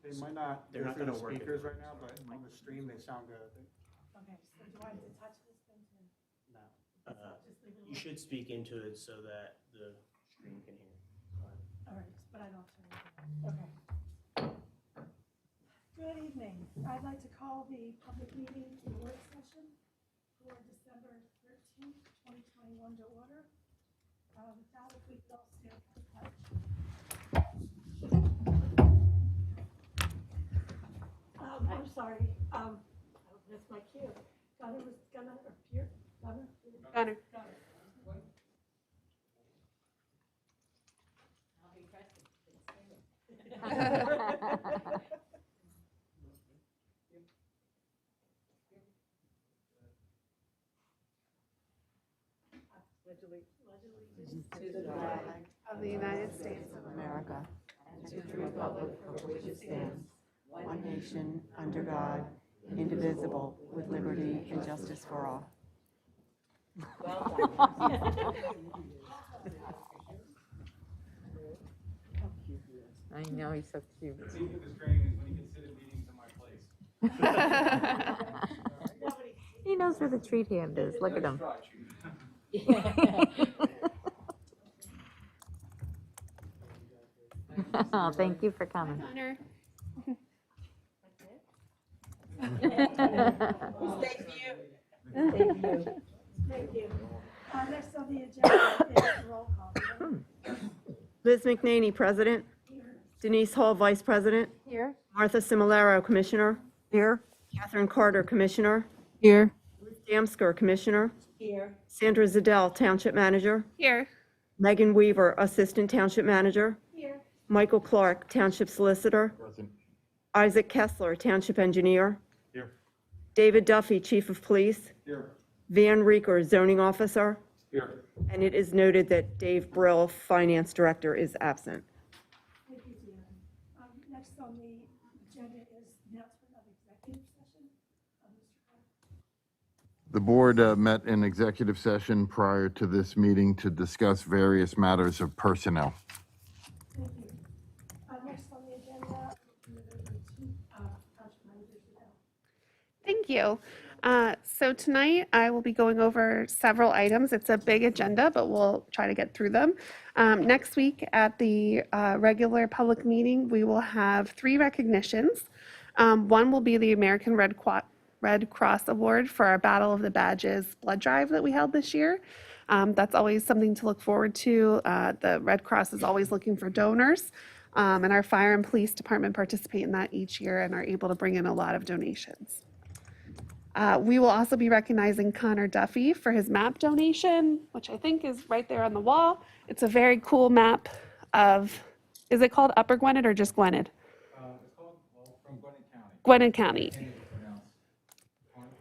They might not They're go not through the gonna work it. speakers right now, but on the stream, they sound good. Okay, so do I have to touch this thing to? No. Just leave it You alone? should speak into it so that the stream can hear. All right, but I don't turn it on. Okay. Good evening. I'd like to call the public meeting, the work session for December 13th, 2021 to order. With that, if we could all stand for the pledge. I'm sorry, that's my cue. Gunner was gonna appear. Gunner? Gunner. To the flag Of the United States of America, and to the republic for which it stands, one nation, under God, indivisible, with liberty and justice for all. I know, he's so cute. The secret of this training is when you can sit in meetings in my place. He knows where the treat hand is. Look at him. Oh, thank you for coming. Gunner. Thank you. Next on the agenda is roll call. Liz McNaney, President. Denise Hall, Vice President. Here. Martha Similaro, Commissioner. Here. Catherine Carter, Commissioner. Here. Ruth Damsker, Commissioner. Here. Sandra Zadell, Township Manager. Here. Megan Weaver, Assistant Township Manager. Here. Michael Clark, Township Solicitor. Isaac Kessler, Township Engineer. Here. David Duffy, Chief of Police. Here. Van Reeker, Zoning Officer. Here. And it is noted that Dave Brill, Finance Director, is absent. Thank you, Deanna. Next on the agenda is announcement of executive session. Mr. Clark. The board met in executive session prior to this meeting to discuss various matters of personnel. Thank you. Next on the agenda, Township Manager Zadell. Thank you. So tonight I will be going over several items. It's a big agenda, but we'll try to get through them. Next week at the regular public meeting, we will have 3 recognitions. One will be the American Red Cross Award for our Battle of the Badges blood drive that we held this year. That's always something to look forward to. The Red Cross is always looking for donors, and our fire and police department participate in that each year and are able to bring in a lot of donations. We will also be recognizing Connor Duffy for his map donation, which I think is right there on the wall. It's a very cool map of, is it called Upper Gwynedd or just Gwynedd? It's called, well, from Gwynedd County. Gwynedd County. Can't even pronounce Cornwall.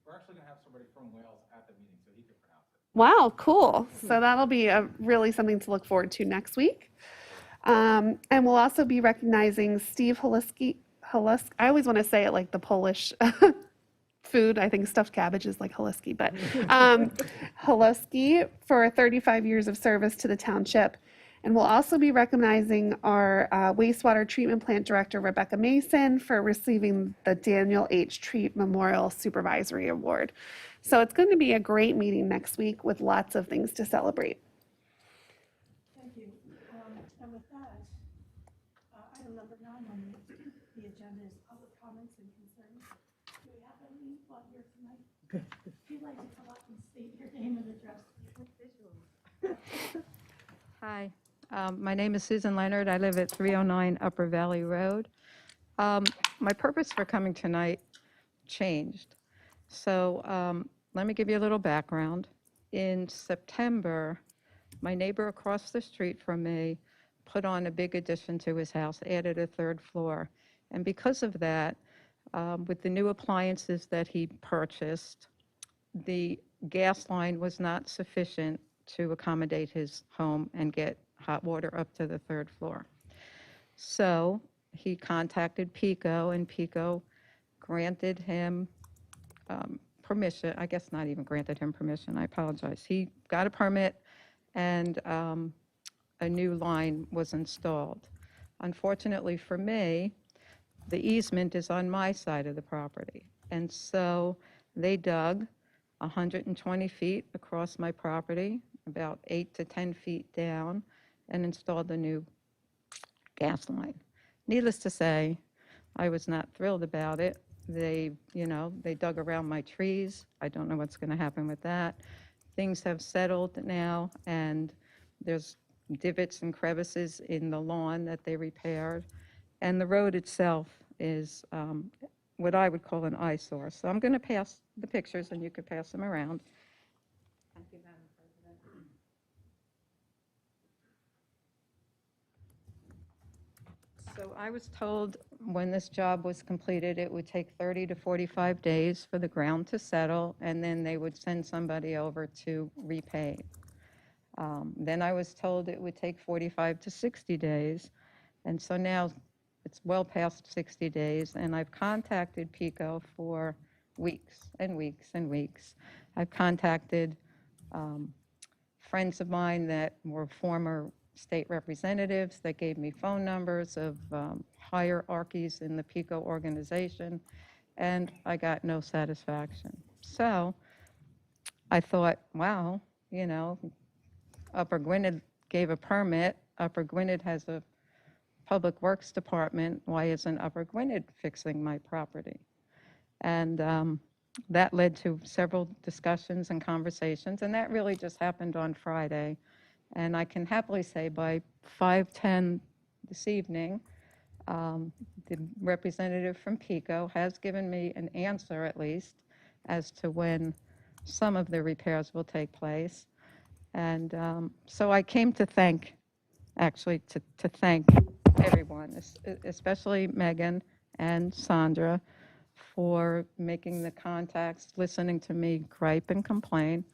We're actually gonna have somebody from Wales at the meeting, so he can pronounce it. Wow, cool. So that'll be really something to look forward to next week. And we'll also be recognizing Steve Haluski. I always want to say it like the Polish food. I think stuffed cabbage is like Haluski, but Haluski for 35 years of service to the township. And we'll also be recognizing our wastewater treatment plant director, Rebecca Mason, for receiving the Daniel H. Treat Memorial Supervisory Award. So it's going to be a great meeting next week with lots of things to celebrate. Thank you. And with that, item number 9 on the agenda is public comments and concerns. Do we have anyone here tonight? If you'd like to come up and state your name and address. Hi, my name is Susan Leonard. I live at 309 Upper Valley Road. My purpose for coming tonight changed. So let me give you a little background. In September, my neighbor across the street from me put on a big addition to his house, added a 3rd floor. And because of that, with the new appliances that he purchased, the gas line was not sufficient to accommodate his home and get hot water up to the 3rd floor. So he contacted PECO, and PECO granted him permission. I guess not even granted him permission. I apologize. He got a permit, and a new line was installed. Unfortunately for me, the easement is on my side of the property. And so they dug 120 feet across my property, about 8 to 10 feet down, and installed a new gas line. Needless to say, I was not thrilled about it. They dug around my trees. I don't know what's going to happen with that. Things have settled now, and there's divots and crevices in the lawn that they repaired. And the road itself is what I would call an eyesore. So I'm going to pass the pictures, and you could pass them around. Thank you, Madam President. So I was told when this job was completed, it would take 30 to 45 days for the ground to settle, and then they would send somebody over to repave. Then I was told it would take 45 to 60 days, and so now it's well past 60 days, and I've contacted PICO for weeks and weeks and weeks. I've contacted friends of mine that were former state representatives that gave me phone numbers of hierarchies in the PICO organization, and I got no satisfaction. So I thought, wow, Upper Gwynedd gave a permit. Upper Gwynedd has a public works department. Why isn't Upper Gwynedd fixing my property? And that led to several discussions and conversations, and that really just happened on Friday. And I can happily say by 5:10 this evening, the representative from PICO has given me an answer, at least, as to when some of the repairs will take place. And so I came to thank everyone, especially Megan and Sandra, for making the contacts, listening to me gripe and complain,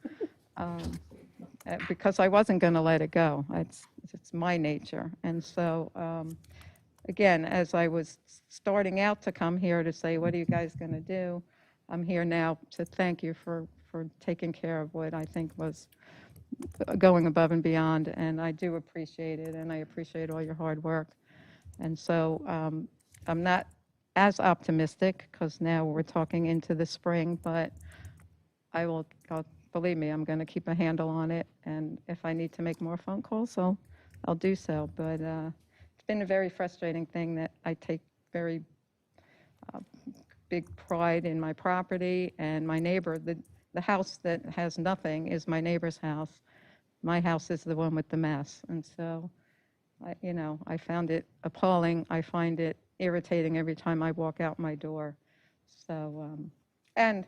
because I wasn't going to let it go. It's my nature. And so, again, as I was starting out to come here to say, what are you guys going to do? I'm here now to thank you for taking care of what I think was going above and beyond, and I do appreciate it, and I appreciate all your hard work. And so I'm not as optimistic, because now we're talking into the spring, but believe me, I'm going to keep a handle on it, and if I need to make more phone calls, I'll do so. But it's been a very frustrating thing that I take very big pride in my property, and my neighbor, the house that has nothing is my neighbor's house. My house is the one with the mess. And so, I found it appalling. I find it irritating every time I walk out my door. So, and,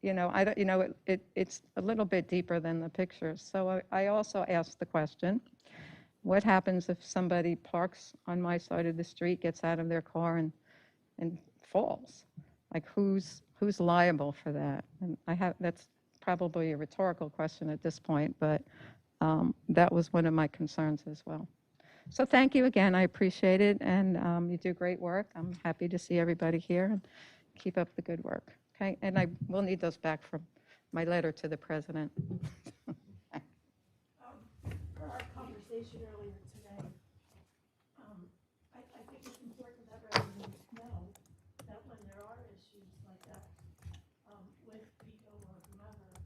it's a little bit deeper than the pictures. So I also asked the question, what happens if somebody parks on my side of the street, gets out of their car and falls? Like, who's liable for that? And that's probably a rhetorical question at this point, but that was one of my concerns as well. So thank you again, I appreciate it, and you do great work. I'm happy to see everybody here, and keep up the good work, okay? And I will need those back from my letter to the president. For our conversation earlier today, I think it's important that residents know that when there are issues like that with PICO or whomever,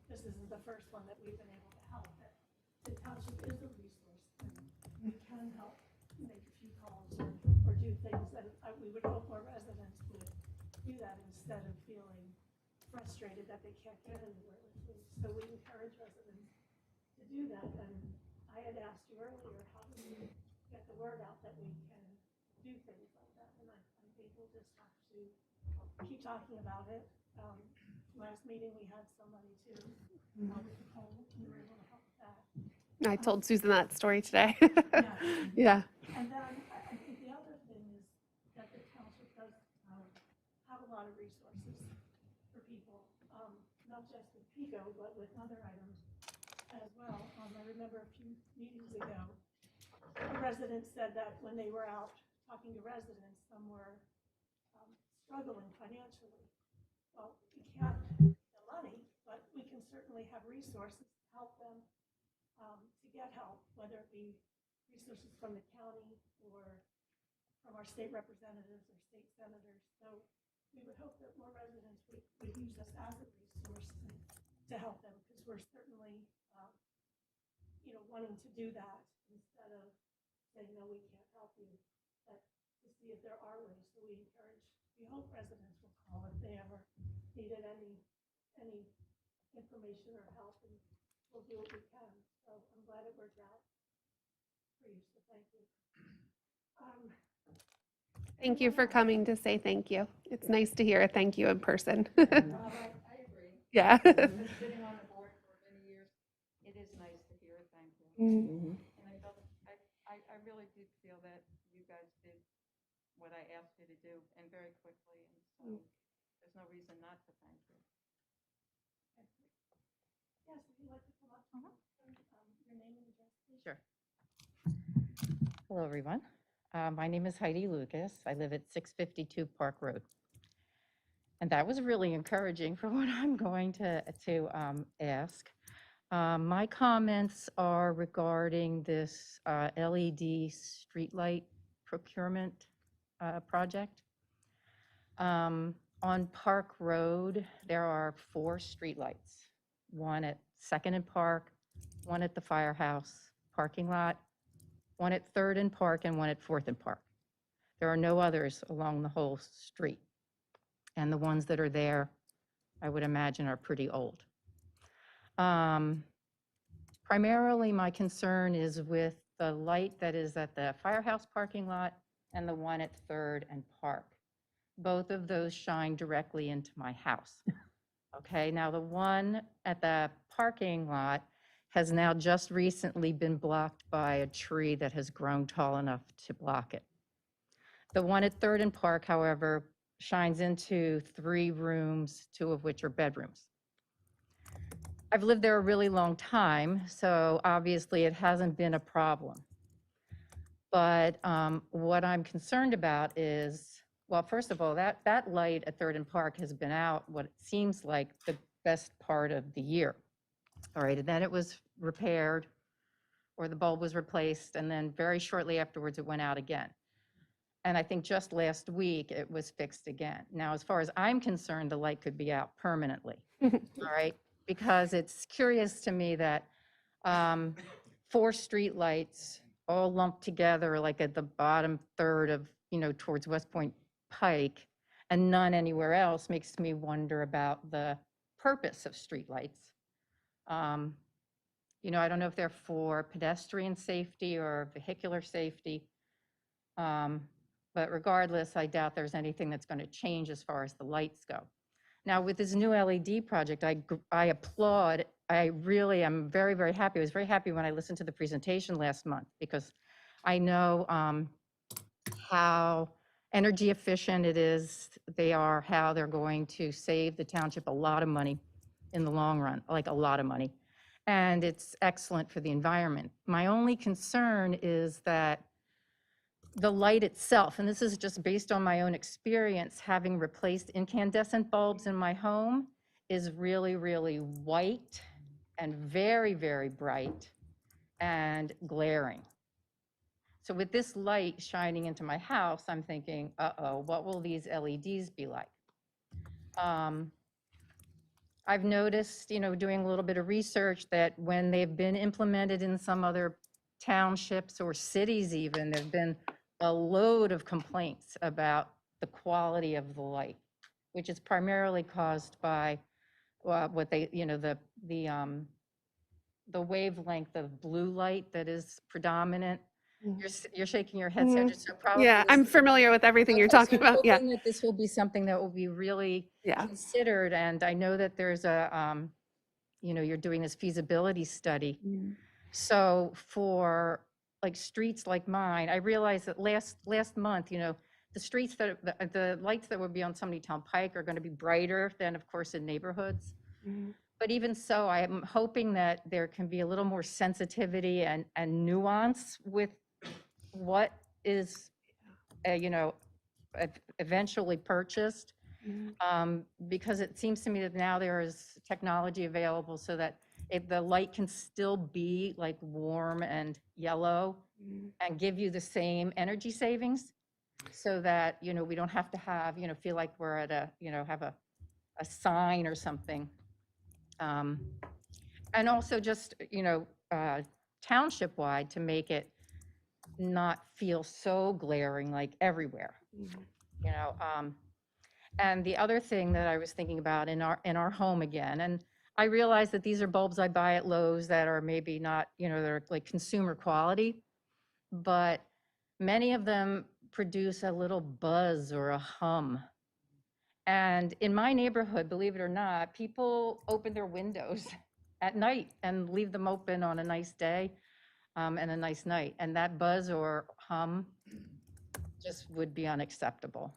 this isn't the first one that we've been able to help. That the township is a resource, and we can help make a few calls or do things, and we would hope more residents would do that instead of feeling frustrated that they can't get anywhere with things. So we encourage residents to do that. And I had asked you earlier, how do we get the word out that we can do things like that? And I think we'll just have to keep talking about it. Last meeting, we had somebody too with the poll, and we were able to help with that. I told Susan that story today. Yeah. Yeah. And then I think the other thing is that the township does have a lot of resources for people, not just with PICO, but with other items as well. I remember a few meetings ago, a resident said that when they were out talking to residents, some were struggling financially. Well, we can't give the money, but we can certainly have resources to help them to get help, whether it be resources from the county or from our state representatives or state senators. So we would hope that more residents would use us as a resource to help them, because we're certainly, wanting to do that instead of saying, no, we can't help you, but to see if there are ways. So we hope residents will call if they ever needed any information or help, and we'll do what we can. So I'm glad it worked out for you, so thank you. Thank you for coming to say thank you. It's nice to hear a thank you in person. I agree. Yeah. I've been sitting on the board for many years. It is nice to hear a thank you. Mm. And I really did feel that you guys did what I asked you to do, and very quickly, and so there's no reason not to thank you. Yes, would you like to come up? Your name and address, please. Sure. Hello, everyone. My name is Heidi Lucas. I live at 652 Park Road. And that was really encouraging for what I'm going to ask. My comments are regarding this LED streetlight procurement project. On Park Road, there are 4 streetlights. One at 2nd and Park, one at the firehouse parking lot, one at 3rd and Park, and one at 4th and Park. There are no others along the whole street. And the ones that are there, I would imagine, are pretty old. Primarily, my concern is with the light that is at the firehouse parking lot and the one at 3rd and Park. Both of those shine directly into my house. Okay, now the one at the parking lot has now just recently been blocked by a tree that has grown tall enough to block it. The one at 3rd and Park, however, shines into 3 rooms, 2 of which are bedrooms. I've lived there a really long time, so obviously it hasn't been a problem. But what I'm concerned about is, well, first of all, that light at 3rd and Park has been out what it seems like the best part of the year. All right, and then it was repaired, or the bulb was replaced, and then very shortly afterwards it went out again. And I think just last week it was fixed again. Now, as far as I'm concerned, the light could be out permanently, all right? Because it's curious to me that 4 street lights all lumped together, like at the bottom third of, towards West Point Pike, and none anywhere else, makes me wonder about the purpose of street lights. I don't know if they're for pedestrian safety or vehicular safety. But regardless, I doubt there's anything that's going to change as far as the lights go. Now, with this new LED project, I applaud. I really am very, very happy. I was very happy when I listened to the presentation last month, because I know how energy efficient it is. How they're going to save the township a lot of money in the long run, like a lot of money. And it's excellent for the environment. My only concern is that the light itself, and this is just based on my own experience, having replaced incandescent bulbs in my home, is really, really white and very, very bright and glaring. So with this light shining into my house, I'm thinking, uh-oh, what will these LEDs be like? I've noticed, doing a little bit of research, that when they've been implemented in some other townships or cities even, there've been a load of complaints about the quality of the light, which is primarily caused by what they, the wavelength of blue light that is predominant. You're shaking your head, Sandra, so probably. Yeah, I'm familiar with everything you're talking so I'm about. Yeah. hoping that this will be something that will be really considered, and I know that there's a, you're doing this feasibility study. So for like streets like mine, I realized that last month, the streets the lights that would be on Town Pike are going to be brighter than, of course, in neighborhoods. But even so, I am hoping that there can be a little more sensitivity and nuance with what is, eventually purchased, because it seems to me that now there is technology available so that the light can still be like warm and yellow and give you the same energy savings so that, we don't have to have, feel like we're at have a sign or something. And also just, township-wide to make it not feel so glaring like everywhere, And the other thing that I was thinking about in our home again, and I realize that these are bulbs I buy at Lowe's that are maybe not, they're like consumer quality, but many of them produce a little buzz or a hum. And in my neighborhood, believe it or not, people open their windows at night and leave them open on a nice day and a nice night. And that buzz or hum just would be unacceptable.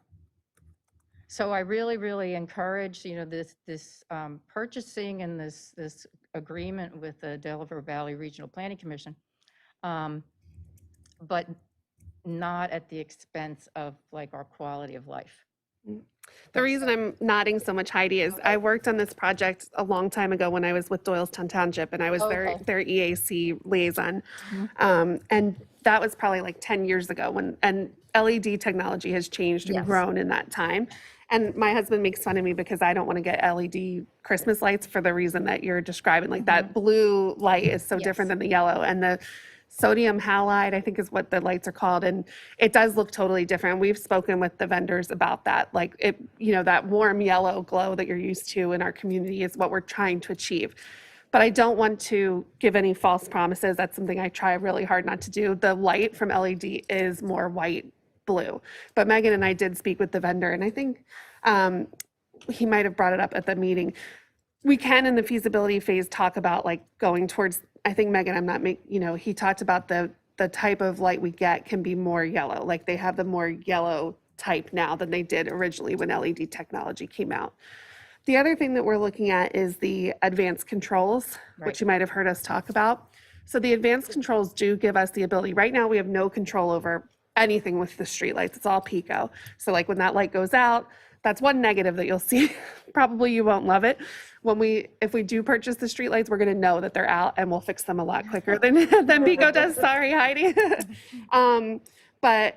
So I really, really encourage, this purchasing and this agreement with the Delaware Valley Regional Planning Commission, but not at the expense of like our quality of life. The reason I'm nodding so much, Heidi, is I worked on this project a long time ago when I was with Township, and I was their EAC liaison. And that was probably like 10 years ago and LED technology has changed and grown in that time. And my husband makes fun of me because I don't want to get LED Christmas lights for the reason that you're describing. Like that blue light is so different than the yellow, and the sodium halide, I think is what the lights are called. And it does look totally different. We've spoken with the vendors about that. Like it, that warm yellow glow that you're used to in our community is what we're trying to achieve. But I don't want to give any false promises. That's something I try really hard not to do. The light from LED is more white blue. But Megan and I did speak with the vendor, and I think he might have brought it up at the meeting. We can, in the feasibility phase, talk about like going towards, I think Megan, he talked about the type of light we get can be more yellow. Like they have the more yellow type now than they did originally when LED technology came out. The other thing that we're looking at is the advanced controls, which you might have heard us talk about. So the advanced controls do give us the ability. Right now, we have no control over anything with the street lights. It's all Pico. So like when that light goes out, that's one negative that you'll see. Probably you won't love it. If we do purchase the street lights, we're going to know that they're out, and we'll fix them a lot quicker than Pico does. Sorry, Heidi. But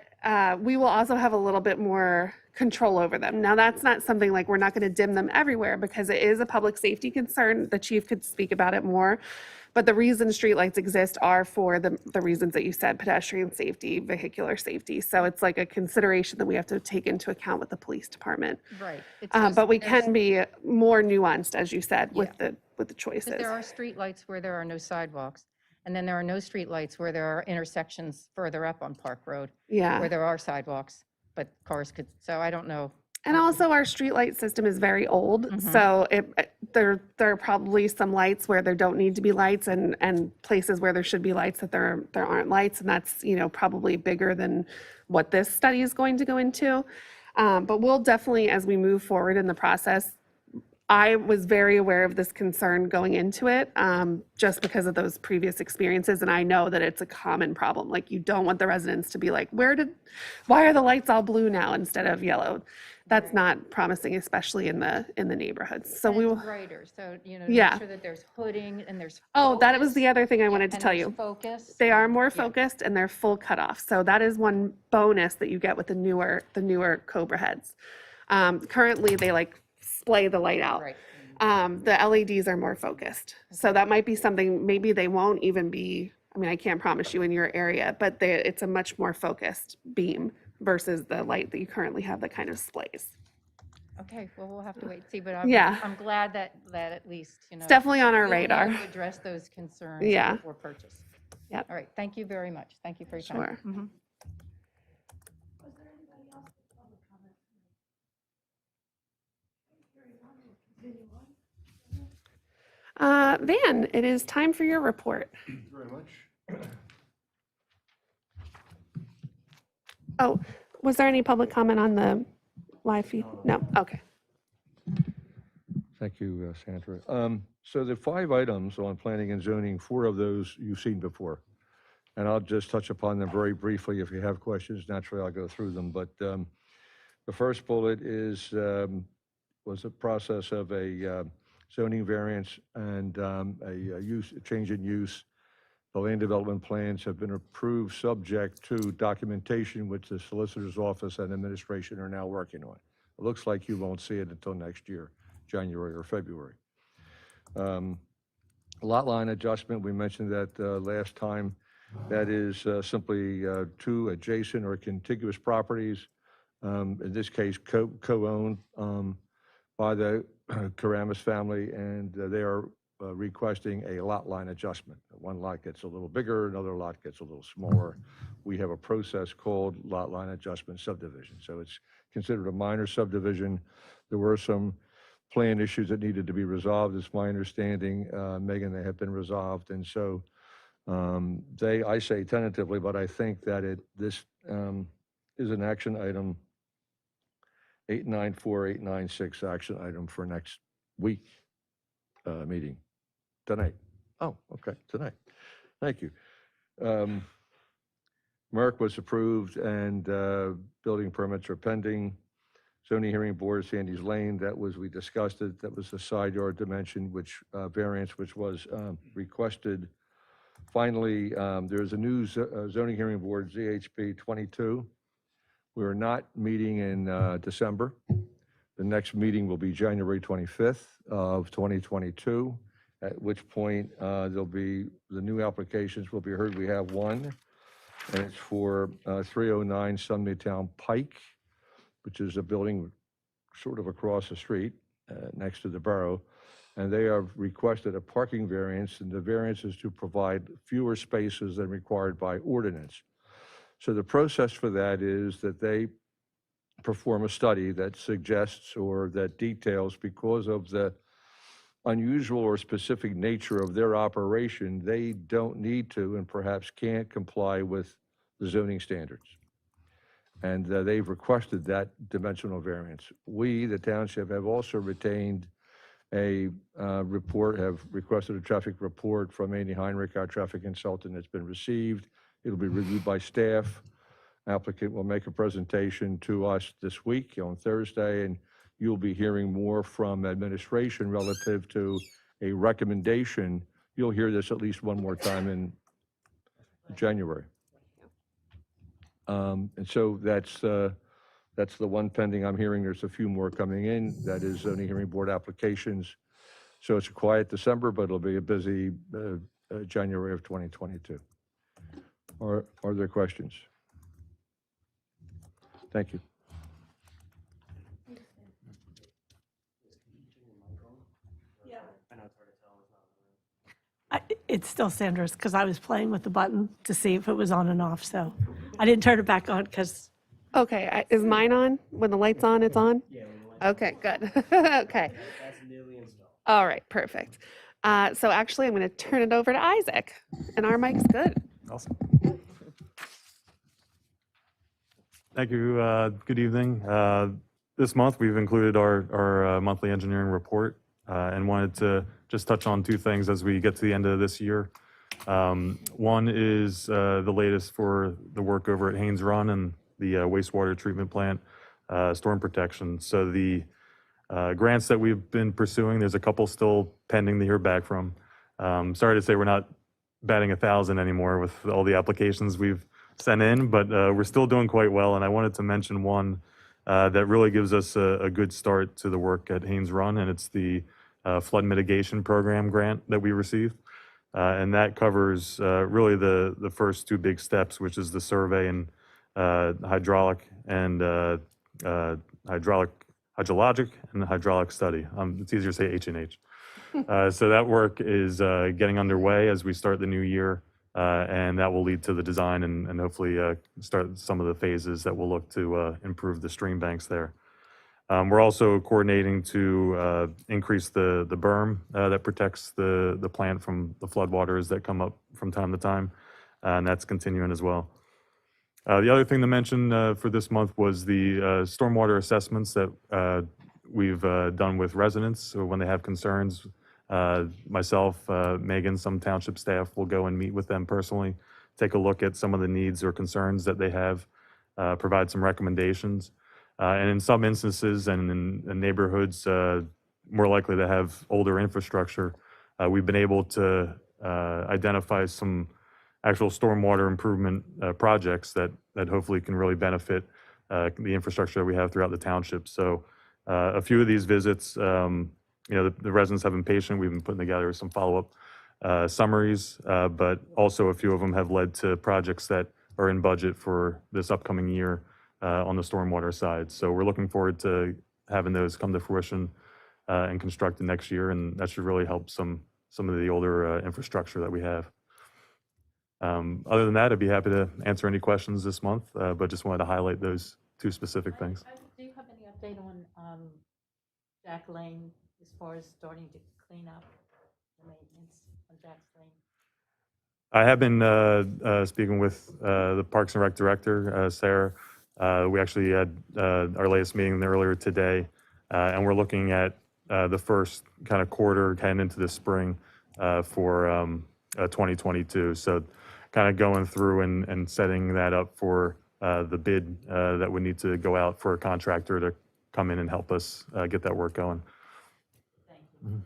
we will also have a little bit more control over them. Now, that's not something like we're not going to dim them everywhere because it is a public safety concern. The chief could speak about it more. But the reason streetlights exist are for the reasons that you said, pedestrian safety, vehicular safety. So it's like a consideration that we have to take into account with the police department. Right. But we can be more nuanced, as you said, with the choices. There are streetlights where there are no sidewalks. And then there are no streetlights where there are intersections further up on Park Road. Where there are sidewalks, but cars could, so I don't know. And also our streetlight system is very old. So there are probably some lights where there don't need to be lights and places where there should be lights that there aren't lights. And that's, probably bigger than what this study is going to go into. But we'll definitely, as we move forward in the process, I was very aware of this concern going into it, just because of those previous experiences. And I know that it's a common problem. Like you don't want the residents to be like, why are the lights all blue now instead of yellow? That's not promising, especially in the neighborhoods. So we will. Brighter, so, make sure that there's hooding and there's. That was the other thing I wanted to tell you. Focus. They are more focused and they're full cutoff. So that is one bonus that you get with the newer Cobra heads. Currently they like splay the light out. Right. The LEDs are more focused. So that might be something, maybe they won't even be, I can't promise you in your area, but it's a much more focused beam versus the light that you currently have that kind of splays. Okay, well, we'll have to wait and see, but I'm glad that at least, It's definitely on our we were able radar. to address those concerns before purchase. Yep. All right, thank you very much. Thank you for your time. Sure. Was there anybody else with public comment? Hearing none, we'll continue on. Van, it is time for your report. Thank you very much. Oh, was there any public comment on the live feed? No, okay. Thank you, Sandra. So the 5 items on planning and zoning, 4 of those you've seen before. And I'll just touch upon them very briefly. If you have questions, naturally I'll go through them. But the first bullet was a process of a zoning variance and a change in use. The land development plans have been approved subject to documentation which the solicitor's office and administration are now working on. It looks like you won't see it until next year, January or February. Lot line adjustment, we mentioned that last time. That is simply two adjacent or contiguous properties, in this case co-owned by the Gruenes family, and they are requesting a lot line adjustment. One lot gets a little bigger, another lot gets a little smaller. We have a process called lot line adjustment subdivision. So it's considered a minor subdivision. There were some plan issues that needed to be resolved. It's my understanding, Megan, they have been resolved. And so I say tentatively, but I think that this is an action item, 894, 896 action item for next week meeting. Tonight. Oh, okay, tonight. Thank you. Merck was approved and building permits are pending. Zoning hearing board, Sandy's Lane, we discussed it. That was the side yard dimension, which variance, which was requested. Finally, there's a new zoning hearing board, ZHB 22. We're not meeting in December. The next meeting will be January 25th of 2022, at which point there'll be, the new applications will be heard. We have one, and it's for 309 Sunnytown Pike, which is a building sort of across the street next to the borough. And they have requested a parking variance, and the variance is to provide fewer spaces than required by ordinance. So the process for that is that they perform a study that suggests or that details, because of the unusual or specific nature of their operation, they don't need to and perhaps can't comply with the zoning standards. And they've requested that dimensional variance. We, the township, have also retained a report, have requested a traffic report from Amy Heinrich, our traffic consultant. It's been received. It'll be reviewed by staff. Applicant will make a presentation to us this week on Thursday, and you'll be hearing more from administration relative to a recommendation. You'll hear this at least one more time in January. And so that's the one pending. I'm hearing there's a few more coming in. That is zoning hearing board applications. So it's a quiet December, but it'll be a busy January of 2022. Are there questions? Thank you. Yeah. I know it's hard to tell. It's not. It's still Sandra's, because I was playing with the button to see if it was on and off, so I didn't turn it back on because. Okay, is mine on? When the light's on, it's on? Yeah. Okay, good. Okay. That's newly installed. All right, perfect. So actually, I'm going to turn it over to Isaac, and our mic's good. Awesome. Thank you. Good evening. This month, we've included our monthly engineering report and wanted to just touch on two things as we get to the end of this year. One is the latest for the work over at Haynes Run and the wastewater treatment plant storm protection. So the grants that we've been pursuing, there's a couple still pending to hear back from. Sorry to say we're not batting 1,000 anymore with all the applications we've sent in, but we're still doing quite well. And I wanted to mention one that really gives us a good start to the work at Haynes Run, and it's the flood mitigation program grant that we received. And that covers really the first two big steps, which is the survey and hydrologic and hydrologic and hydraulic study. It's easier to say H&H. So that work is getting underway as we start the new year, and that will lead to the design and hopefully start some of the phases that will look to improve the stream banks there. We're also coordinating to increase the berm that protects the plant from the floodwaters that come up from time to time, and that's continuing as well. The other thing to mention for this month was the stormwater assessments that we've done with residents. So when they have concerns, myself, Megan, some township staff will go and meet with them personally, take a look at some of the needs or concerns that they have, provide some recommendations. And in some instances and in neighborhoods, more likely to have older infrastructure. We've been able to identify some actual stormwater improvement projects that hopefully can really benefit the infrastructure that we have throughout the township. So a few of these visits, the residents have been patient. We've been putting together some follow-up summaries, but also a few of them have led to projects that are in budget for this upcoming year on the stormwater side. So we're looking forward to having those come to fruition and constructed next year, and that should really help some of the older infrastructure that we have. Other than that, I'd be happy to answer any questions this month, but just wanted to highlight those two specific things. Do you have any update on Jack Lane as far as starting to clean up the maintenance on Jack's Lane? I have been speaking with the Parks and Rec Director, Sarah. We actually had our latest meeting earlier today, and we're looking at the first kind of quarter heading into the spring for 2022. So kind of going through and setting that up for the bid that would need to go out for a contractor to come in and help us get that work going. Thank you.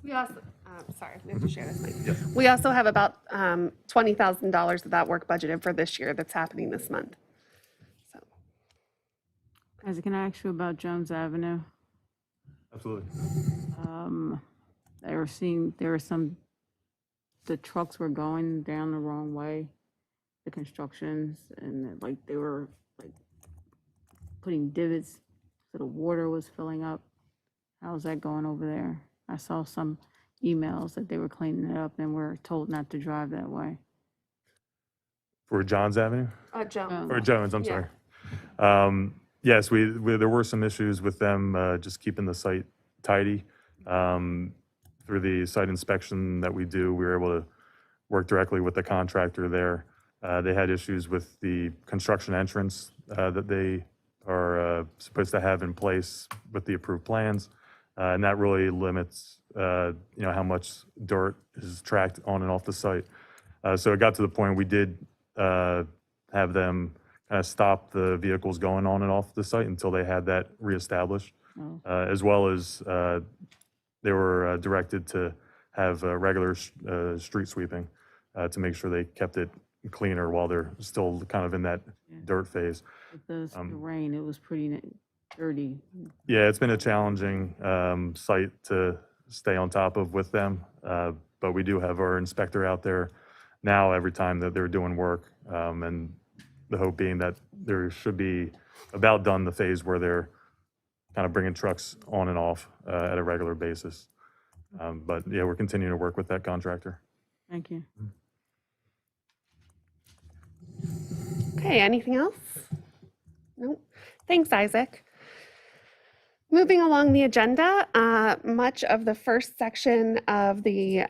We also, sorry, we have to share this mic. We also have about $20,000 of that work budgeted for this year that's happening this month. So, Isaac, can I ask you about Jones Avenue? Absolutely. The trucks were going down the wrong way, the constructions, and like they were like putting divots so the water was filling up. How's that going over there? I saw some emails that they were cleaning it up and we're told not to drive that way. For Johns Avenue? Joan. Or Jones, I'm Yeah. sorry. Yes, there were some issues with them just keeping the site tidy. Through the site inspection that we do, we were able to work directly with the contractor there. They had issues with the construction entrance that they are supposed to have in place with the approved plans. And that really limits, how much dirt is tracked on and off the site. So it got to the point we did have them kind of stop the vehicles going on and off the site until they had that reestablished, as well as they were directed to have regular street sweeping to make sure they kept it cleaner while they're still kind of in that dirt phase. With the rain, it was pretty dirty. Yeah, it's been a challenging site to stay on top of with them, but we do have our inspector out there now every time that they're doing work, and the hope being that there should be about done the phase where they're kind of bringing trucks on and off at a regular basis. But yeah, we're continuing to work with that contractor. Thank you. Okay, anything else? Nope. Thanks, Isaac. Moving along the agenda, much of the first section of the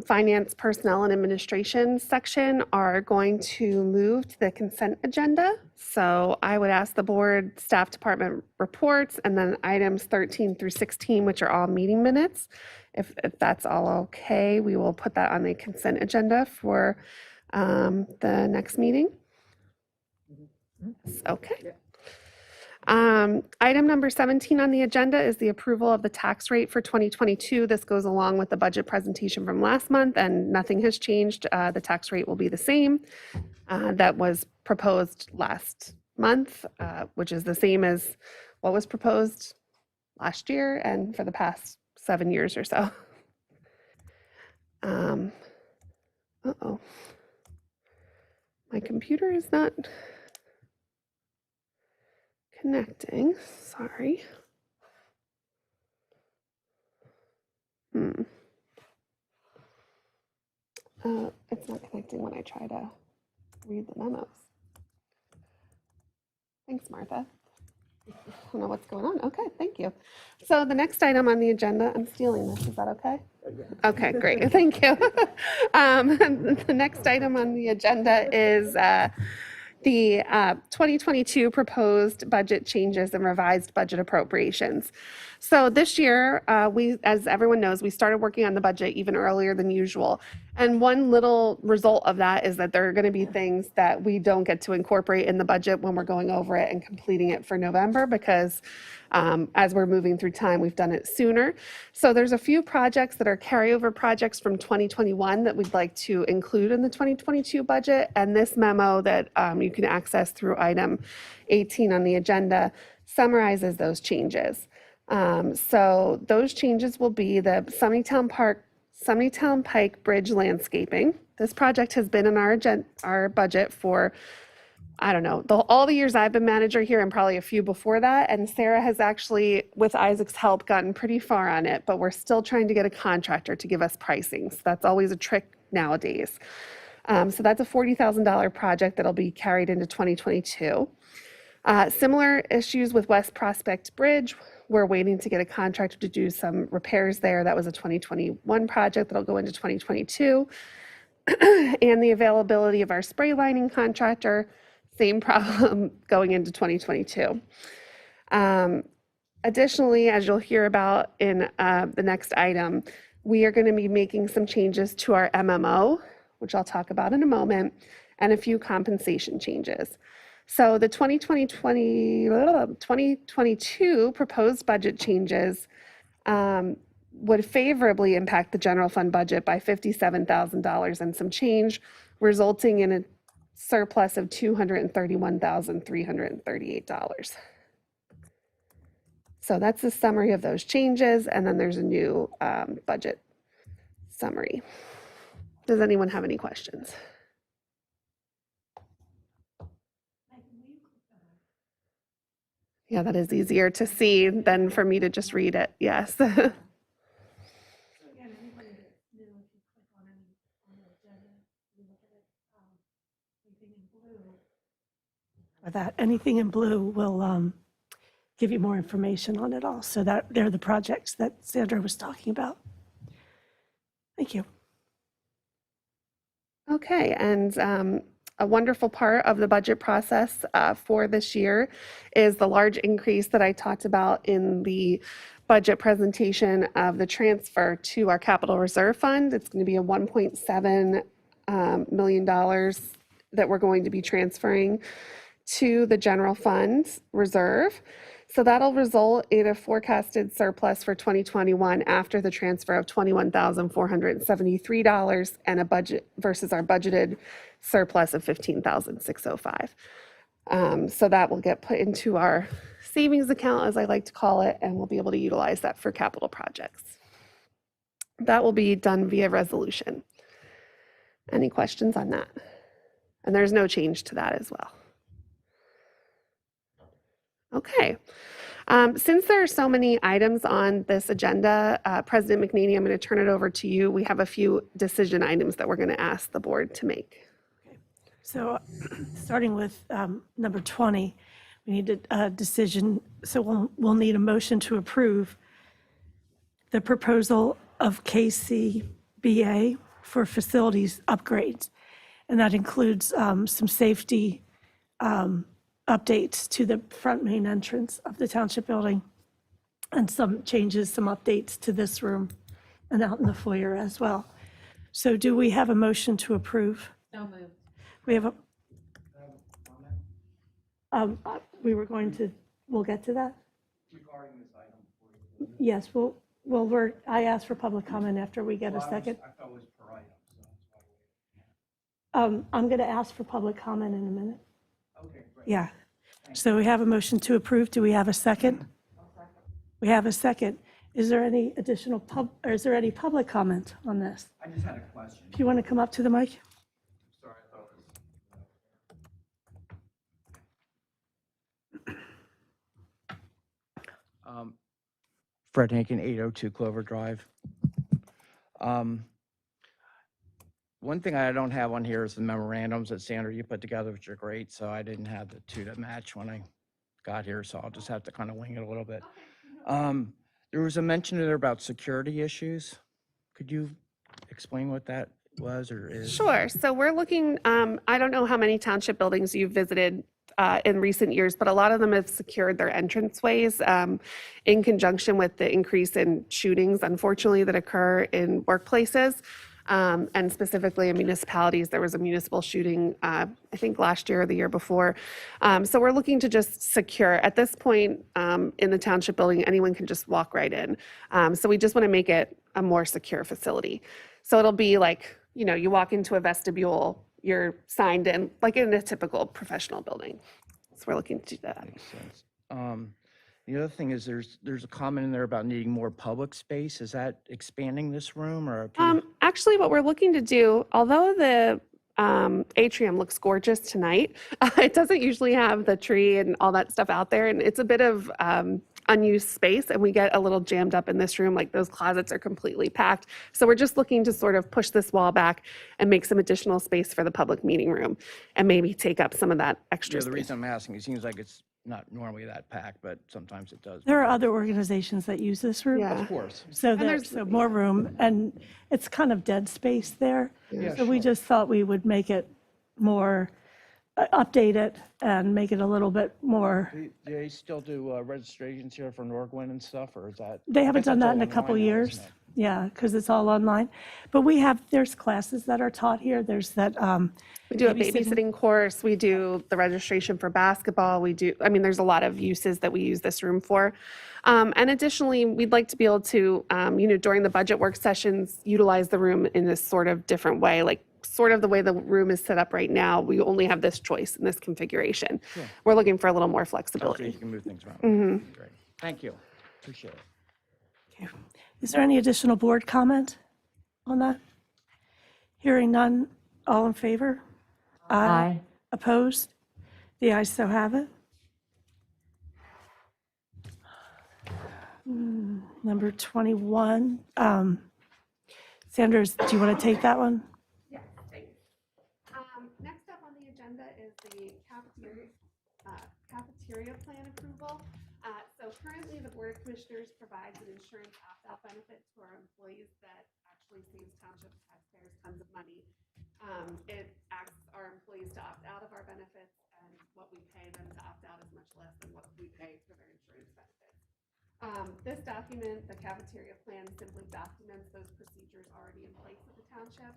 Finance, Personnel, and Administration section are going to move to the consent agenda. So I would ask the board, staff department reports, and then items 13 through 16, which are all meeting minutes. If that's all okay, we will put that on the consent agenda for the next meeting. Okay. Item number 17 on the agenda is the approval of the tax rate for 2022. This goes along with the budget presentation from last month, and nothing has changed. The tax rate will be the same that was proposed last month, which is the same as what was proposed last year and for the past 7 years or so. Uh-oh. My computer is not connecting, sorry. It's not connecting when I try to read the memos. Thanks, Martha. I don't know what's going on. Okay, thank you. So the next item on the agenda, I'm stealing this, is that okay? Okay, great, thank you. The next item on the agenda is the 2022 proposed budget changes and revised budget appropriations. So this year, as everyone knows, we started working on the budget even earlier than usual. And one little result of that is that there are going to be things that we don't get to incorporate in the budget when we're going over it and completing it for November because as we're moving through time, we've done it sooner. So there's a few projects that are carryover projects from 2021 that we'd like to include in the 2022 budget. And this memo that you can access through item 18 on the agenda summarizes those changes. So those changes will be the Sunnytown Pike Bridge landscaping. This project has been in our budget for, I don't know, all the years I've been manager here and probably a few before that. And Sarah has actually, with Isaac's help, gotten pretty far on it, but we're still trying to get a contractor to give us pricing. So that's always a trick nowadays. So that's a $40,000 project that'll be carried into 2022. Similar issues with West Prospect Bridge. We're waiting to get a contractor to do some repairs there. That was a 2021 project that'll go into 2022. And the availability of our spray lining contractor, same problem going into 2022. Additionally, as you'll hear about in the next item, we are going to be making some changes to our MMO, which I'll talk about in a moment, and a few compensation changes. So the 2022 proposed budget changes would favorably impact the general fund budget by $57,000 and some change, resulting in a surplus of $231,338. So that's the summary of those changes, and then there's a new budget summary. Does anyone have any questions? Yeah, that is easier to see than for me to just read it. Yes. So again, anybody that's new, if you click on the agenda, you look at it, anything in blue. Or that anything in blue will give you more information on it all. So that they're the projects that Sandra was talking about. Thank you. Okay, and a wonderful part of the budget process for this year is the large increase that I talked about in the budget presentation of the transfer to our capital reserve fund. It's going to be a $1.7 million that we're going to be transferring to the general fund reserve. So that'll result in a forecasted surplus for 2021 after the transfer of $21,473 and a budget versus our budgeted surplus of $15,605. So that will get put into our savings account, as I like to call it, and we'll be able to utilize that for capital projects. That will be done via resolution. Any questions on that? And there's no change to that as well. Okay. Since there are so many items on this agenda, President McNaney, I'm going to turn it over to you. We have a few decision items that we're going to ask the board to make. So starting with number 20, we need a decision. So we'll need a motion to approve the proposal of KCBA for facilities upgrades. And that includes some safety updates to the front main entrance of the township building and some changes, some updates to this room and out in the foyer as well. So do we have a motion to approve? So moved. We have we'll get to that? Regarding this item. Yes, I asked for public comment after we get a second. I thought it was per item, so that's why. I'm going to ask for public comment in a minute. Okay, great. Yeah. So we have a motion to approve. Do we have a second? We have a second. Is there any additional or is there any public comment on this? I just had a question. If you want to come up to the mic? Sorry, I thought it was. Fred Hankin, 802 Clover Drive. One thing I don't have on here is the memorandums that Sandra you put together, which are great. So I didn't have the two to match when I got here, so I'll just have to kind of wing it a little bit. There was a mention there about security issues. Could you explain what that was or is? Sure. So we're looking, I don't know how many township buildings you've visited in recent years, but a lot of them have secured their entranceways in conjunction with the increase in shootings, unfortunately, that occur in workplaces. And specifically in municipalities. There was a municipal shooting, I think last year or the year before. So we're looking to just secure, at this point in the township building, anyone can just walk right in. So we just want to make it a more secure facility. So it'll be like, you know, you walk into a vestibule, you're signed in, like in a typical professional building. So we're looking to do that. Makes sense. The other thing is there's a comment in there about needing more public space. Is that expanding this room or? Actually, what we're looking to do, although the atrium looks gorgeous tonight, it doesn't usually have the tree and all that stuff out there, and it's a bit of unused space, and we get a little jammed up in this room, like those closets are completely packed. So we're just looking to sort of push this wall back and make some additional space for the public meeting room, and maybe take up some of that extra Yeah, the space. reason I'm asking, it seems like it's not normally that packed, but sometimes it does. There are other organizations that use this room. Yeah. Of course. So And there's more room, and it's kind of dead space there. Yeah, So we sure. just thought we would make it more, update it and make it a little bit more. Do they still do registrations here for Norgwin and stuff, or is that? They I haven't guess done that's that all in a online couple now, years. isn't it? Yeah, because it's all online. But there's classes that are taught here. There's that. We do a babysitting course, we do the registration for basketball, there's a lot of uses that we use this room for. And additionally, we'd like to be able to, during the budget work sessions, utilize the room in this sort of different way, like sort of the way the room is set up right now. We only have this choice in this configuration. Sure. We're looking for a little more So flexibility. you can move things around. Mhm. Great. Thank you. Appreciate it. Okay. Is there any additional board comment on that? Hearing none, all in favor? Aye. Opposed? The ayes so have it. Number 21. Sanders, do you want to take that one? Yes, thanks. Next up on the agenda is the cafeteria plan approval. So currently, the Board of Commissioners provides an insurance opt-out benefit to our employees that actually saves township taxpayers tons of money. It asks our employees to opt out of our benefits, and what we pay them to opt out is much less than what we pay for their insurance benefits. This document, the cafeteria plan, simply documents those procedures already in place at the township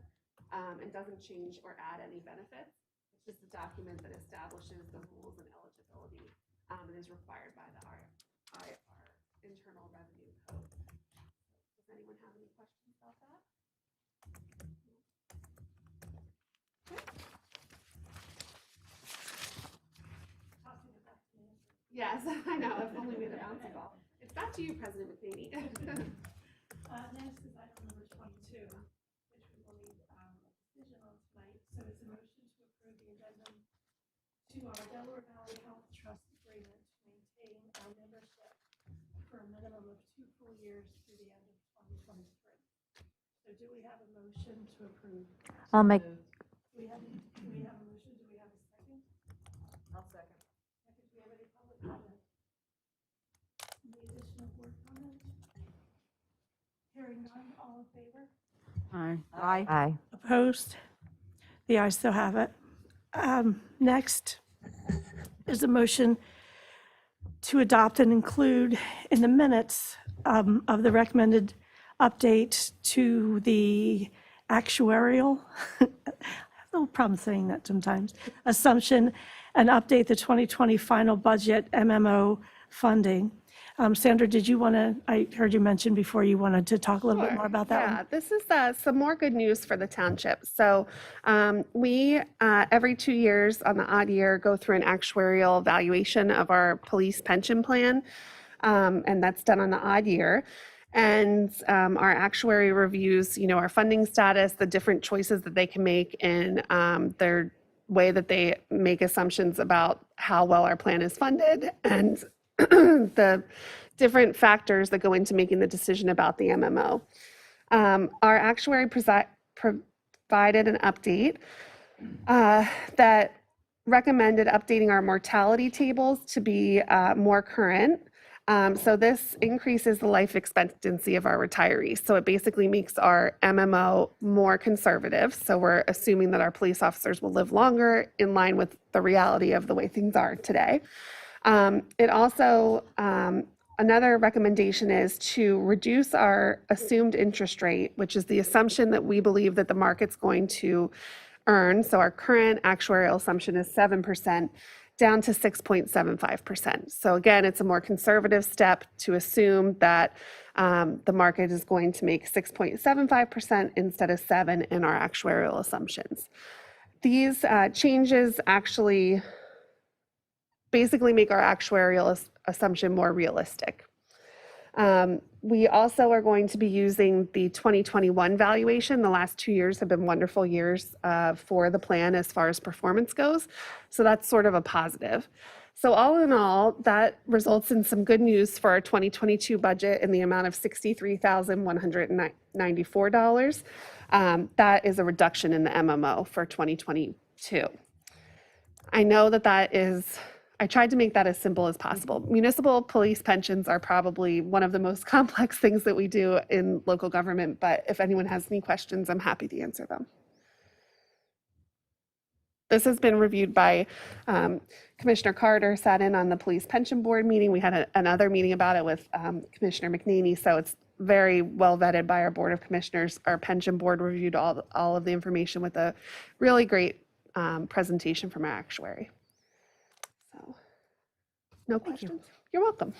and doesn't change or add any benefits. It's just a document that establishes the rules and eligibility and is required by our Internal Revenue Code. Does anyone have any questions about that? Yes, I know, if only we had a bouncing ball. It's back to you, President McNamee. Next is item number 22, which we will need a decision on tonight. So it's a motion to approve the addendum to our Delaware Valley Health Trust agreement to maintain our membership for a minimum of 2 full years through the end of 2023. So do we have a motion to approve? I'll make, Do we have a motion? Do we have a second? I'll second. Do we have any public comment? Any additional board comment? Hearing none, all in favor? Aye. aye. Opposed? The ayes so have it. Next is a motion to adopt and include in the minutes of the recommended update to the actuarial, I have a little problem saying that sometimes, assumption, and update the 2020 final budget MMO funding. Sandra, did you want to, I heard you mention before you wanted to talk a little bit Sure. more about that one? Yeah, this is some more good news for the township. So we, every 2 years on the odd year, go through an actuarial evaluation of our police pension plan, and that's done on the odd year. And our actuary reviews, our funding status, the different choices that they can make in their way that they make assumptions about how well our plan is funded, and the different factors that go into making the decision about the MMO. Our actuary provided an update that recommended updating our mortality tables to be more current, So this increases the life expectancy of our retirees. So it basically makes our MMO more conservative. So we're assuming that our police officers will live longer in line with the reality of the way things are today. It also, another recommendation is to reduce our assumed interest rate, which is the assumption that we believe that the market's going to earn. So our current actuarial assumption is 7%, down to 6.75%. So again, it's a more conservative step to assume that the market is going to make 6.75% instead of 7% in our actuarial assumptions. These changes actually basically make our actuarial assumption more realistic. We also are going to be using the 2021 valuation. The last 2 years have been wonderful years for the plan as far as performance goes. So that's sort of a positive. So all in all, that results in some good news for our 2022 budget in the amount of $63,194. That is a reduction in the MMO for 2022. I know that is, I tried to make that as simple as possible. Municipal police pensions are probably one of the most complex things that we do in local government, but if anyone has any questions, I'm happy to answer them. This has been reviewed by Commissioner Carter, sat in on the police pension board meeting. We had another meeting about it with Commissioner McNaney, so it's very well vetted by our Board of Commissioners. Our pension board reviewed all of the information with a really great presentation from our actuary. So, no questions? You're welcome.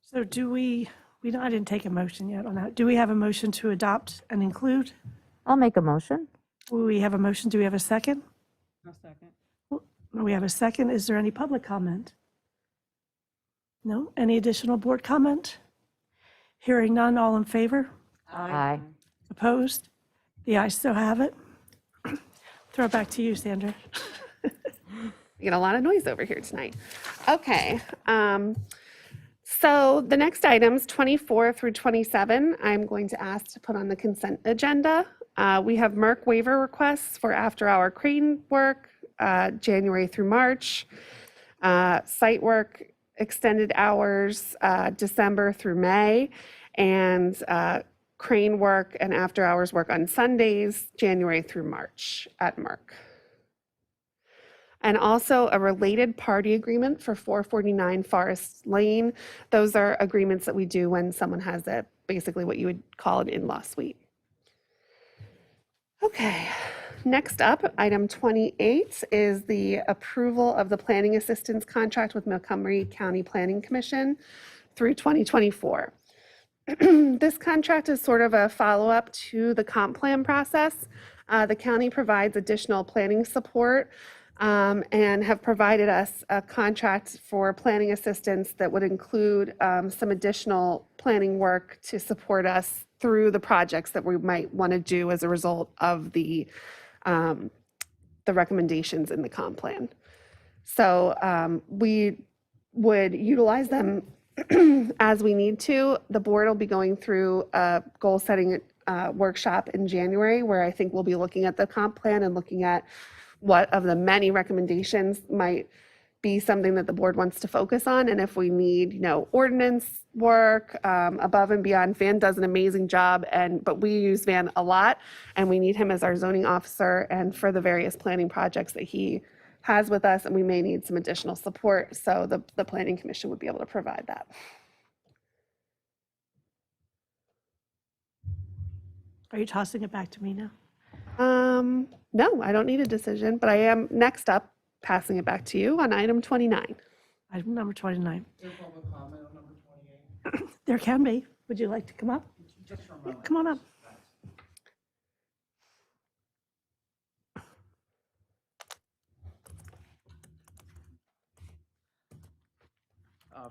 So do I didn't take a motion yet on that. Do we have a motion to adopt and include? I'll make a motion. We have a motion. Do we have a second? No second. We have a second. Is there any public comment? No? Any additional board comment? Hearing none, all in favor? Aye. Opposed? The ayes so have it. Throw it back to you, Sandra. We get a lot of noise over here tonight. Okay. So the next items, 24 through 27, I'm going to ask to put on the consent agenda. We have Merck waiver requests for after-hour crane work, January through March, site work, extended hours, December through May, and crane work and after-hours work on Sundays, January through March at Merck. And also a related party agreement for 449 Forest Lane. Those are agreements that we do when someone has basically what you would call an in-law suite. Okay, next up, item 28 is the approval of the planning assistance contract with Montgomery County Planning Commission through 2024. This contract is sort of a follow-up to the comp plan process. The county provides additional planning support and have provided us a contract for planning assistance that would include some additional planning work to support us through the projects that we might want to do as a result of the recommendations in the comp plan. So we would utilize them as we need to. The board will be going through a goal setting workshop in January where I think we'll be looking at the comp plan and looking at what of the many recommendations might be something that the board wants to focus on. And if we need, ordinance work above and beyond, Van does an amazing job, but we use Van a lot and we need him as our zoning officer and for the various planning projects that he has with us, and we may need some additional support. So the planning commission would be able to provide that. Are you tossing it back to me now? No, I don't need a decision, but I am next up passing it back to you on item 29. Item number 29. Is there public comment on number 28? There can be. Would you like to come up? Just for a moment. Come on up.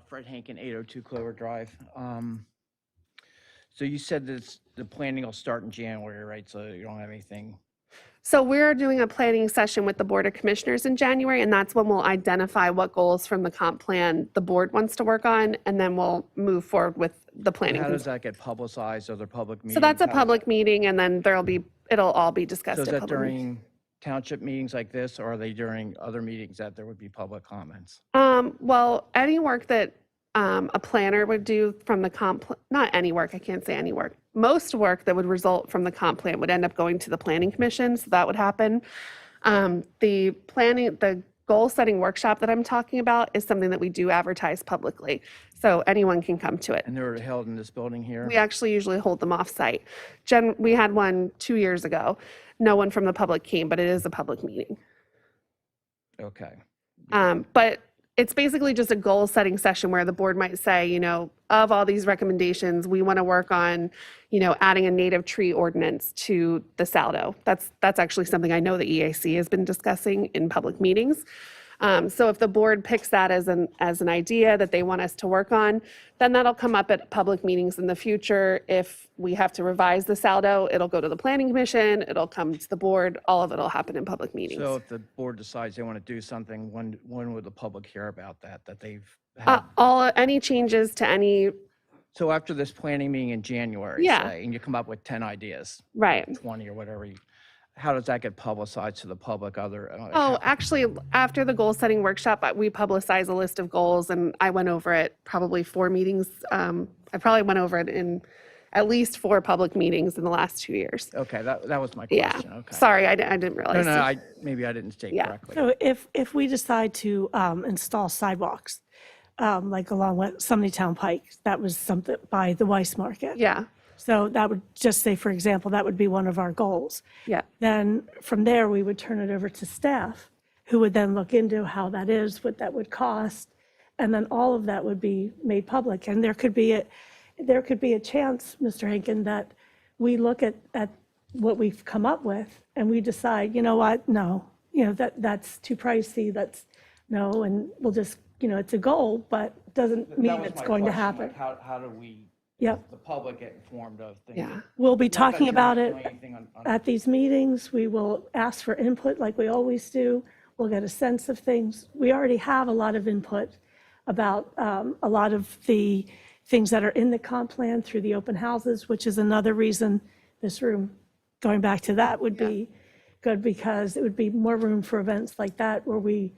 Fred Hankin, 802 Clover Drive. So you said that the planning will start in January, right? So you don't have anything. So we're doing a planning session with the Board of Commissioners in January, and that's when we'll identify what goals from the comp plan the board wants to work on, and then we'll move forward with the planning. How does that get publicized? Are there public meetings? So that's a How public meeting, and then it'll all be discussed So is at that public meetings. during township meetings like this, or are they during other meetings that there would be public comments? Well, any work that a planner would do from the not any work, I can't say any work. Most work that would result from the comp plan would end up going to the planning commission, so that would happen. The goal setting workshop that I'm talking about is something that we do advertise publicly, so anyone can come to it. And they're held in this building here? We actually usually hold them off-site. We had one 2 years ago. No one from the public came, but it is a public meeting. Okay. But it's basically just a goal-setting session where the board might say, of all these recommendations, we want to work on, adding a native tree ordinance to the Saldo. That's actually something I know the EAC has been discussing in public meetings. So if the board picks that as an idea that they want us to work on, then that'll come up at public meetings in the future. If we have to revise the Saldo, it'll go to the planning commission, it'll come to the board, all of it'll happen in public meetings. So if the board decides they want to do something, when would the public hear about that they've had? Any changes to any, So after this planning meeting in January, Yeah. say, and you come up with 10 ideas, right. 20 or whatever, how does that get publicized to the public? Actually, after the goal-setting workshop, we publicize a list of goals, and I went over it probably 4 meetings. I probably went over it in at least 4 public meetings in the last 2 years. Okay, that was my Yeah. question. Okay. Sorry, I didn't realize. No, maybe I didn't state Yeah. correctly. So if we decide to install sidewalks, like along Somebody Town Pike, that was something by the Weiss Market. Yeah, So that would just say, for example, that would be one of our goals. yeah. Then from there, we would turn it over to staff, who would then look into how that is, what that would cost, and then all of that would be made public. And there could be a chance, Mr. Henkin, that we look at what we've come up with and we decide, you know what, no, that's too pricey, no, and we'll just, it's a goal, but doesn't mean it's going to happen. How do we, Yep. the public, get informed of things? Yeah. We'll be Not that talking you're about not it doing anything on- at these meetings. We will ask for input like we always do. We'll get a sense of things. We already have a lot of input about a lot of the things that are in the comp plan through the open houses, which is another reason this room, going back to that, would be good, because it would be more room for events like that where we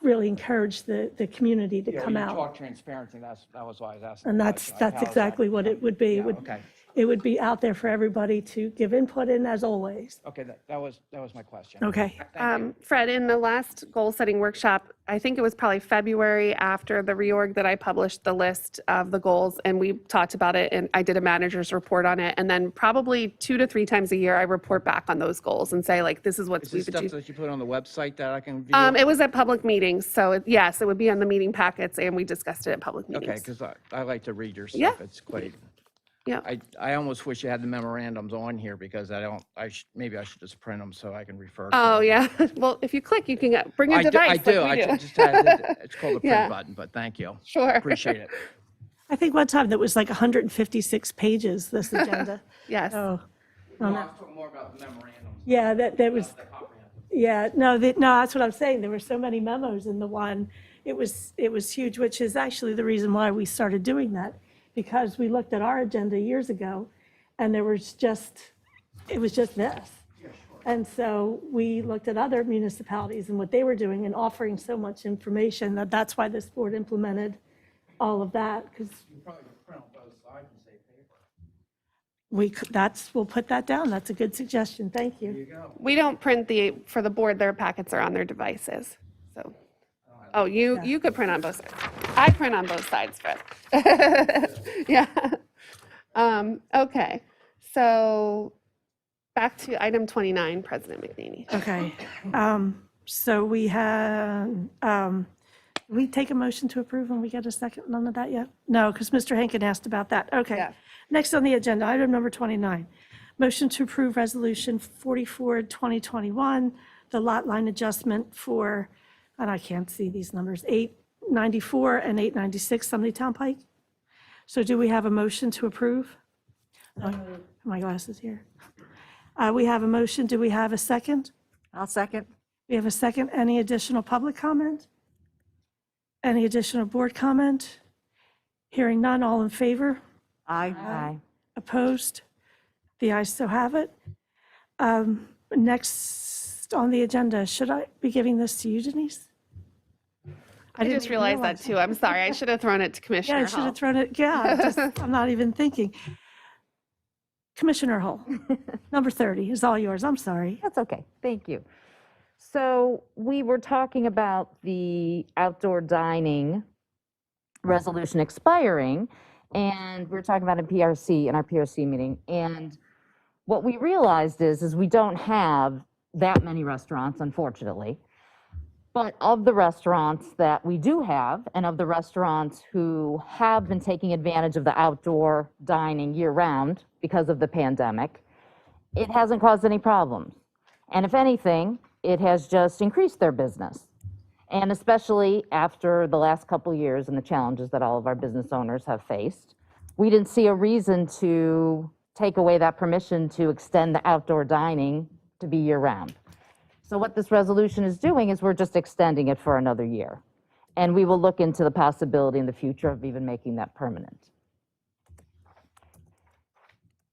really encourage the community to come When you out. talk transparency, that was why I was asking. And the that's question, like, how is that- exactly what it would be. Yeah, okay. It would be out there for everybody to give input in, as always. Okay, that was my question. Okay. Thank you. Fred, in the last goal-setting workshop, I think it was probably February after the reorg that I published the list of the goals, and we talked about it, and I did a manager's report on it, and then probably 2 to 3 times a year, I report back on those goals and say, like, this is what Is we've this stuff achieved. that you put on the website that I can view? It was at public meetings, so yes, it would be on the meeting packets, and we discussed it at public meetings. Okay, because I like to read your Yeah. stuff. It's quite. Yeah. I almost wish you had the memorandums on here because maybe I should just print them so I can refer to Oh, them. yeah. Well, if you click, you can bring your I do, device. I like do. we I just had, it's called the print Yeah. button, but thank you. Sure. Appreciate it. I think one time that was like 156 pages, this agenda. Yes. Oh, No, I was talking more about the memorandums. yeah, that was, not the comprehensive. yeah, no, that's what I'm saying. There were so many memos in the one. It was huge, which is actually the reason why we started doing that, because we looked at our agenda years ago and it was just this. And so we looked at other municipalities and what they were doing and offering so much information that's why this board implemented all of that, because You probably could print on both sides and save paper. we'll put that down. That's a good suggestion. Thank There you. you go. We don't print for the board, their packets are on their devices, so. Oh, you could print on both sides. I print on both sides, Fred. Yeah. Okay, so back to item 29, President McNaney. Okay, so we had, we take a motion to approve when we get a second, none of that yet? No, because Mr. Henkin asked about that. Okay. Yeah. Next on the agenda, item number 29, motion to approve resolution 44, 2021, the lot line adjustment for, and I can't see these numbers, 894 and 896 Somebody Town Pike. So do we have a motion to approve? Oh, my glasses here. We have a motion. Do we have a second? I'll second. We have a second. Any additional public comment? Any additional board comment? Hearing none, all in favor? Aye. Opposed? The ayes so have it. Next on the agenda, should I be giving this to you, Denise? I didn't just even realized that realize too. I'm sorry. I should have thrown it to Commissioner Yeah, I should Hall. have thrown it, I'm not even thinking. Commissioner Hull, number 30 is all yours. I'm sorry. That's okay. Thank you. So we were talking about the outdoor dining resolution expiring, and we were talking about a PRC in our PRC meeting. And what we realized is we don't have that many restaurants, unfortunately. But of the restaurants that we do have, and of the restaurants who have been taking advantage of the outdoor dining year-round because of the pandemic, it hasn't caused any problems. And if anything, it has just increased their business. And especially after the last couple of years and the challenges that all of our business owners have faced, we didn't see a reason to take away that permission to extend the outdoor dining to be year-round. So what this resolution is doing is we're just extending it for another year. And we will look into the possibility in the future of even making that permanent.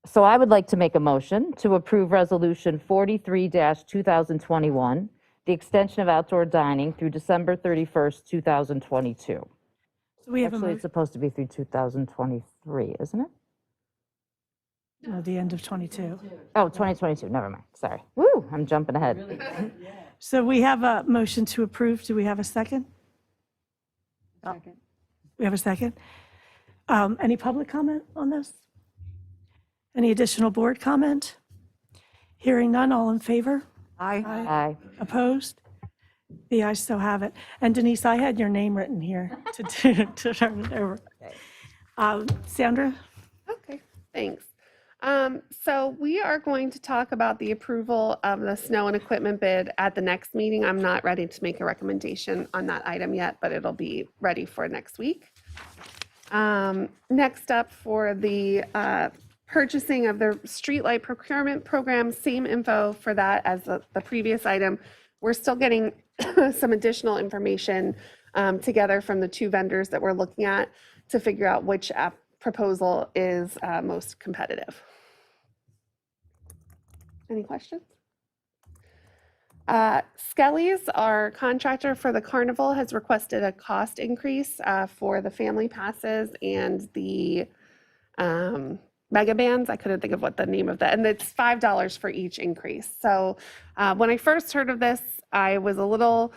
So I would like to make a motion to approve Resolution 43-2021, the extension of outdoor dining through December 31st, 2022. So we have a Actually, it's motion, supposed to be through 2023, isn't it? no, the end of 22. Oh, 2022, never mind, sorry. Woo, I'm jumping ahead. So we have a motion to approve. Do we have a second? Second. We have a second. Any public comment on this? Any additional board comment? Hearing none, all in favor? Aye. Aye. Opposed? The ayes so have it. And Denise, I had your name written here to turn it over. Sandra? Okay, thanks. So we are going to talk about the approval of the snow and equipment bid at the next meeting. I'm not ready to make a recommendation on that item yet, but it'll be ready for next week. Next up for the purchasing of the streetlight procurement program, same info for that as the previous item. We're still getting some additional information together from the two vendors that we're looking at to figure out which proposal is most competitive. Any questions? Skelly's, our contractor for the carnival, has requested a cost increase for the family passes and the mega bands. I couldn't think of what the name of that, and it's $5 for each increase. So when I first heard of this, I was a little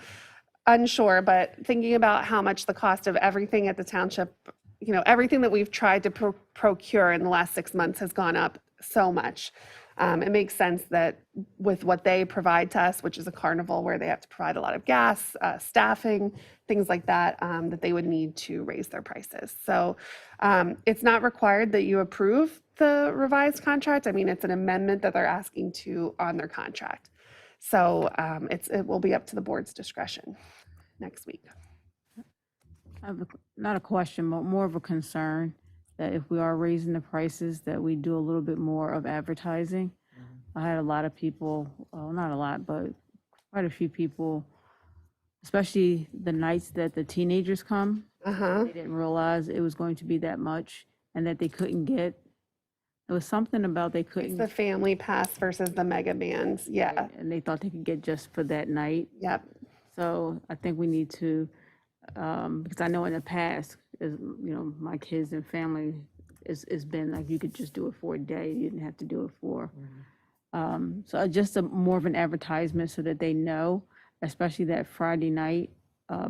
unsure, but thinking about how much the cost of everything at the township, you know, everything that we've tried to procure in the last 6 months has gone up so much. It makes sense that with what they provide to us, which is a carnival where they have to provide a lot of gas, staffing, things like that, that they would need to raise their prices. So it's not required that you approve the revised contract. I mean, it's an amendment that they're asking to on their contract. So it will be up to the board's discretion next week. I have not a question, but more of a concern that if we are raising the prices, that we do a little bit more of advertising. I had a lot of people, well, not a lot, but quite a few people, especially the nights that the teenagers come, they didn't realize it was going to be that much and that they couldn't get. There was something about they It's couldn't. the family pass versus the mega bands. Yeah. And they thought they could get just for that night. Yep. So I think we need to, because I know in the past, my kids and family, it's been like you could just do it for a day. You didn't have to do it for. So just more of an advertisement so that they know, especially that Friday night,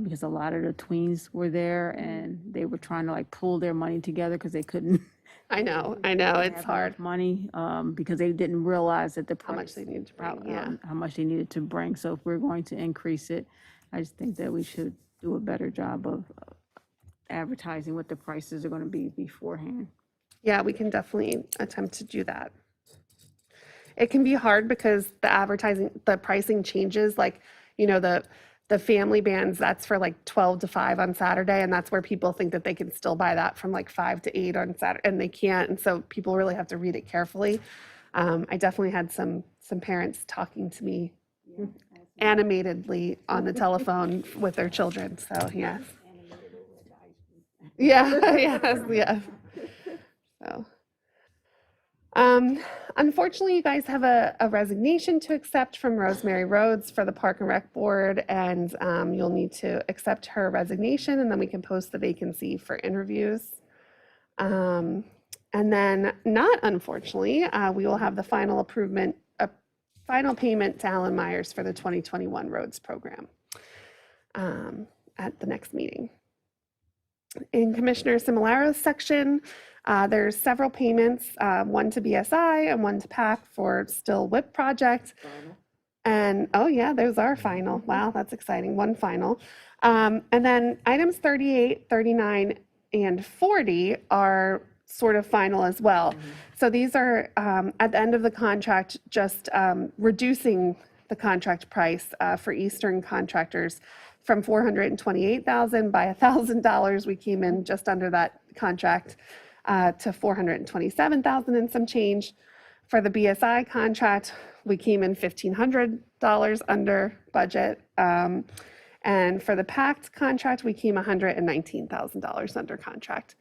because a lot of the tweens were there and they were trying to like pull their money together because they couldn't. I know, it's have hard. enough money, because they didn't realize that the How much price, they need to bring, how much they needed to bring. So if we're going to increase it, I just think that we should do a better job of advertising what the prices are going to be beforehand. Yeah, we can definitely attempt to do that. It can be hard because the pricing changes, like, the family bands, that's for like 12 to 5 on Saturday, and that's where people think that they can still buy that from like 5 to 8 on Saturday, and they can't, and so people really have to read it carefully. I definitely had some parents talking to me animatedly on the telephone with their children, so yes. Yeah, yes. So. Unfortunately, you guys have a resignation to accept from Rosemary Rhodes for the Park and Rec Board, and you'll need to accept her resignation, and then we can post the vacancy for interviews. And then, not unfortunately, we will have the final final payment to Alan Myers for the 2021 roads program at the next meeting. In Commissioner Similaro's section, there's several payments, one to BSI and one to PAC for Still WIP project. And, oh yeah, those are final. Wow, that's exciting. One final. And then items 38, 39, and 40 are sort of final as well. So these are at the end of the contract, just reducing the contract price for Eastern contractors from $428,000 by $1,000. We came in just under that contract to $427,000 and some change. For the BSI contract, we came in $1,500 under budget. And for the PACT contract, we came $119,000 under contract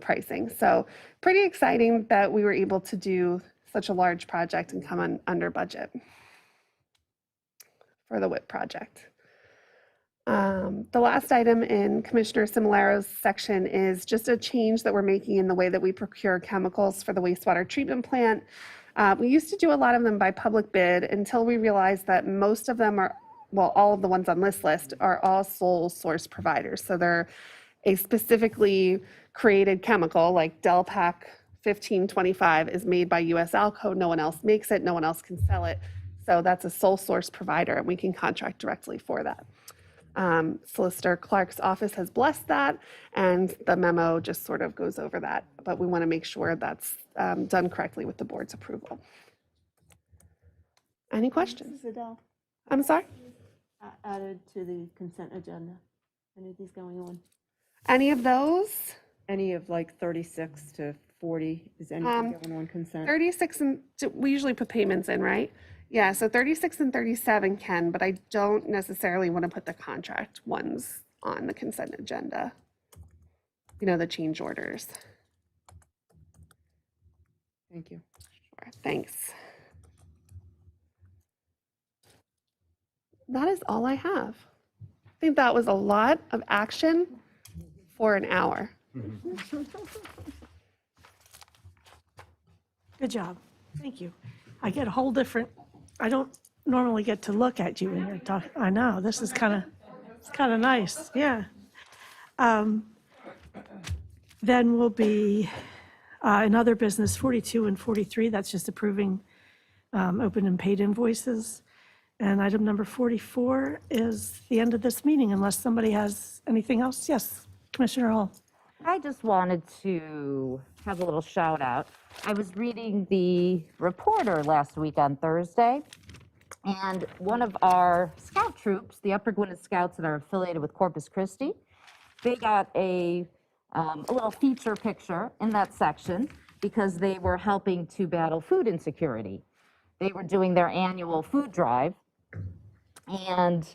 pricing. So pretty exciting that we were able to do such a large project and come under budget for the WIP project. The last item in Commissioner Similaro's section is just a change that we're making in the way that we procure chemicals for the wastewater treatment plant. We used to do a lot of them by public bid until we realized that most of them are, well, all of the ones on this list are all sole source providers. So they're a specifically created chemical like Delpac 1525 is made by US Alco. No one else makes it. No one else can sell it. So that's a sole source provider, and we can contract directly for that. Solicitor Clark's office has blessed that, and the memo just sort of goes over that, but we want to make sure that's done correctly with the board's approval. Any questions? Mrs. Adele, I'm sorry? added to the consent agenda. Any of these going on? Any of those? Any of like 36 to 40, is anything going on consent? 36, and we usually put payments in, right? Yeah, so 36 and 37 can, but I don't necessarily want to put the contract ones on the consent agenda. You know, the change orders. Thank you. Sure, thanks. That is all I have. I think that was a lot of action for an hour. Good job. Thank you. I get a whole different, I don't normally get to look at you when you're talking. I know, this is kind of nice, yeah. Then will be in other business 42 and 43, that's just approving open and paid invoices. And item number 44 is the end of this meeting, unless somebody has anything else. Yes, Commissioner Hall. I just wanted to have a little shout out. I was reading the Reporter last week on Thursday, and one of our scout troops, the Upper Gwynedd Scouts that are affiliated with Corpus Christi, they got a little feature picture in that section because they were helping to battle food insecurity. They were doing their annual food drive, and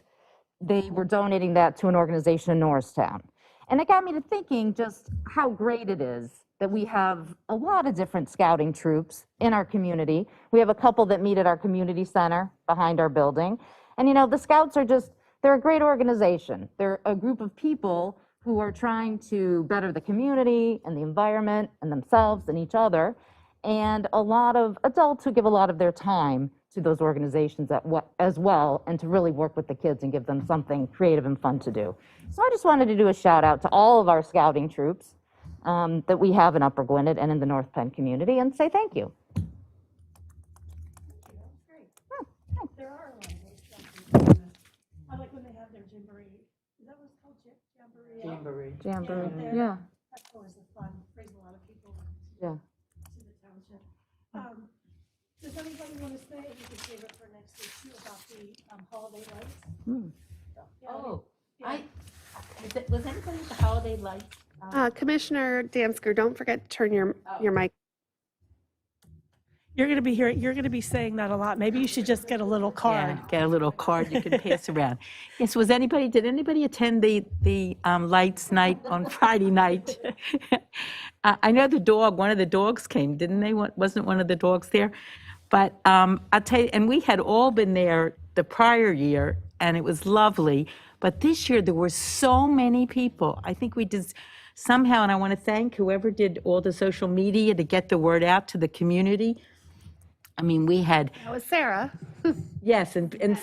they were donating that to an organization in Norristown. And it got me to thinking just how great it is that we have a lot of different scouting troops in our community. We have a couple that meet at our community center behind our building. And you know, the Scouts are just, they're a great organization. They're a group of people who are trying to better the community and the environment and themselves and each other. And a lot of adults who give a lot of their time to those organizations as well, and to really work with the kids and give them something creative and fun to do. So I just wanted to do a shout out to all of our scouting troops that we have in Upper Gwynedd and in the North Penn community, and say thank you. There are a lot of those. I like when they have their jamboree. Is that what it's called? Jamboree? Jamboree, yeah. That's always a fun, brings a lot of people Yeah. to the township. Does anybody want to say, you can save it for next week too, about the holiday lights? Yeah, Oh, yeah. was anybody at the holiday lights? Commissioner Dansker, don't forget to turn your mic. You're going to be here, you're going to be saying that a lot. Maybe you should just get a little card. Yeah, get a little card you can pass around. Yes, did anybody attend the lights night on Friday night? I know one of the dogs came, didn't they? Wasn't one of the dogs there? But I'll tell you, and we had all been there the prior year, and it was lovely. But this year, there were so many people. I think we did somehow, and I want to thank whoever did all the social media to get the word out to the community. I mean, we had, That was Sarah. yes, and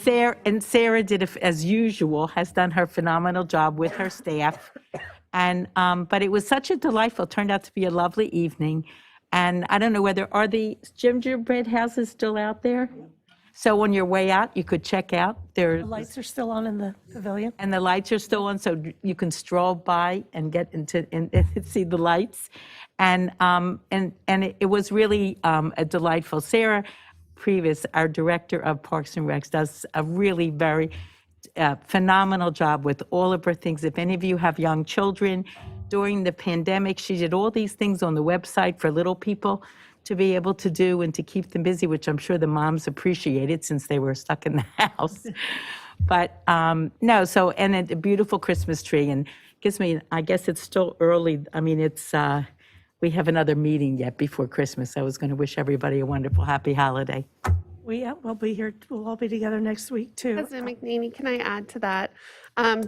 Sarah did, as usual, has done her phenomenal job with her staff. And, but it was such a delightful, turned out to be a lovely evening. And I don't know are the gingerbread houses still out there? So on your way out, you could check out. The lights are still on in the pavilion. And the lights are still on, so you can stroll by and get into and see the lights. And it was really a delightful. Sarah Previs, our director of Parks and Recs, does a really very phenomenal job with all of her things. If any of you have young children, during the pandemic, she did all these things on the website for little people to be able to do and to keep them busy, which I'm sure the moms appreciated since they were stuck in the house. But no, so, and a beautiful Christmas tree, and gives me, I guess it's still early. I mean, it's, we have another meeting yet before Christmas. I was going to wish everybody a wonderful, happy holiday. We'll be here, we'll all be together next week, too. President McNaney, can I add to that?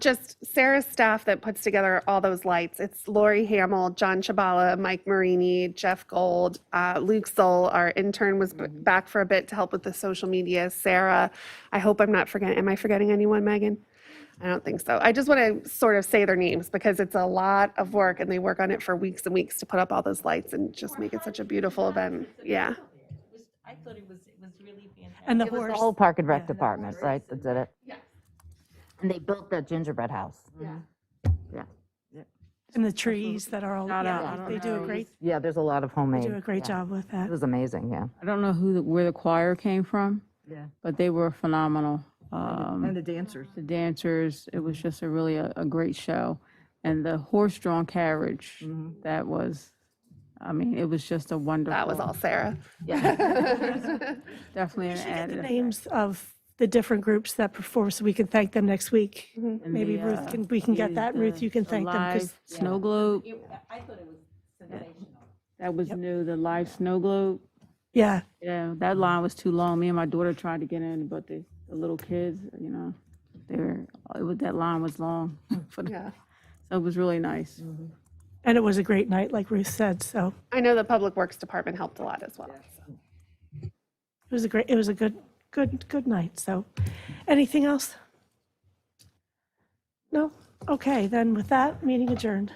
Just Sarah's staff that puts together all those lights. It's Lori Hamill, John Chabala, Mike Marini, Jeff Gold, Luke Zoll, our intern, was back for a bit to help with the social media. Sarah, I hope I'm not forgetting. Am I forgetting anyone, Megan? I don't think so. I just want to sort of say their names because it's a lot of work and they work on it for weeks and weeks to put up all those lights and just make it such a beautiful event. Yeah. I thought it was really fantastic. And the It was horse. the whole Park and Rec Yeah, the department, horse. right, that did it? Yeah. And they built that gingerbread house. And the trees that are all, I yeah, don't they do a know. great, Yeah, there's a lot of homemade. do a great yeah. job with It that. was amazing, yeah. I don't know where the choir came from. Yeah. But they were phenomenal. And the dancers. The dancers, it was just a great show. And the horse-drawn carriage, that was, I mean, it was just a wonderful. That was all Sarah. Definitely an Get the added. names of the different groups that perform so we can thank them next week. And Maybe the, Ruth we can get that. Ruth, you can thank them. 'Cause Live snow globe, I thought it was sensational. that was new, the live snow globe. yeah, Yeah, that line was too long. Me and my daughter tried to get in, but the little kids, that line was long. Yeah. So it was really nice. and it was a great night, like Ruth said, so I know the Public Works Department helped a lot as well. So. it was a good night, so. Anything else? No? Okay, then with that, meeting adjourned.